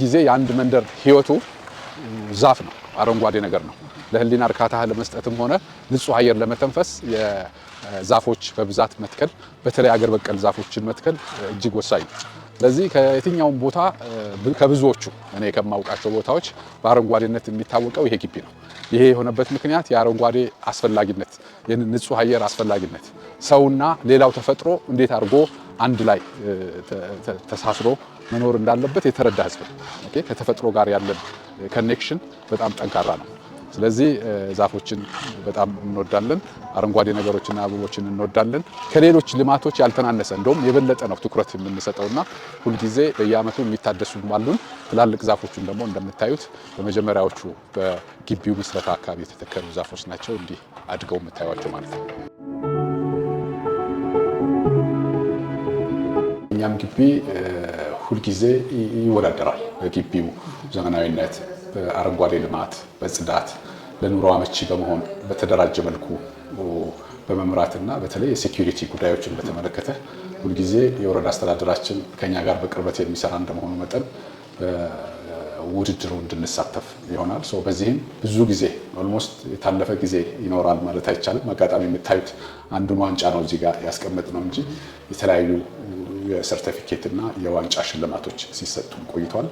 ጊዜ የአንድ መንደር ህይወቱ ዛፍ ነው፣ አረንጓዴ ነገር ነው። ለህሊና እርካታ ለመስጠትም ሆነ ንጹህ አየር ለመተንፈስ የዛፎች በብዛት መትከል በተለይ አገር በቀል ዛፎችን መትከል እጅግ ወሳኝ ነው። ስለዚህ ከየትኛውም ቦታ ከብዙዎቹ እኔ ከማውቃቸው ቦታዎች በአረንጓዴነት የሚታወቀው ይሄ ግቢ ነው። ይሄ የሆነበት ምክንያት የአረንጓዴ አስፈላጊነት፣ የንጹህ አየር አስፈላጊነት፣ ሰውና ሌላው ተፈጥሮ እንዴት አድርጎ አንድ ላይ ተሳስሮ መኖር እንዳለበት የተረዳ ህዝብ ነው። ከተፈጥሮ ጋር ያለን ኮኔክሽን በጣም ጠንካራ ነው። ስለዚህ ዛፎችን በጣም እንወዳለን፣ አረንጓዴ ነገሮችና አበቦችን እንወዳለን። ከሌሎች ልማቶች ያልተናነሰ እንደውም የበለጠ ነው ትኩረት የምንሰጠውና ሁልጊዜ በየአመቱ የሚታደሱ አሉን። ትላልቅ ዛፎችን ደግሞ እንደምታዩት በመጀመሪያዎቹ በግቢው ምስረታ አካባቢ የተተከሉ ዛፎች ናቸው፣ እንዲህ አድገው የምታዩቸው ማለት ነው። እኛም ግቢ ሁልጊዜ ይወዳደራል በግቢው ዘመናዊነት፣ በአረንጓዴ ልማት፣ በጽዳት፣ ለኑሮ አመቺ በመሆን በተደራጀ መልኩ በመምራትና በተለይ የሴኩሪቲ ጉዳዮችን በተመለከተ ሁልጊዜ የወረዳ አስተዳደራችን ከኛ ጋር በቅርበት የሚሰራ እንደመሆኑ መጠን ውድድሩ እንድንሳተፍ ይሆናል። በዚህም ብዙ ጊዜ ኦልሞስት የታለፈ ጊዜ ይኖራል ማለት አይቻልም። አጋጣሚ የምታዩት አንዱን ዋንጫ ነው እዚህ ጋር ያስቀመጥ ነው እንጂ የተለያዩ የሰርቲፊኬት እና የዋንጫ ሽልማቶች ሲሰጡ ቆይቷል።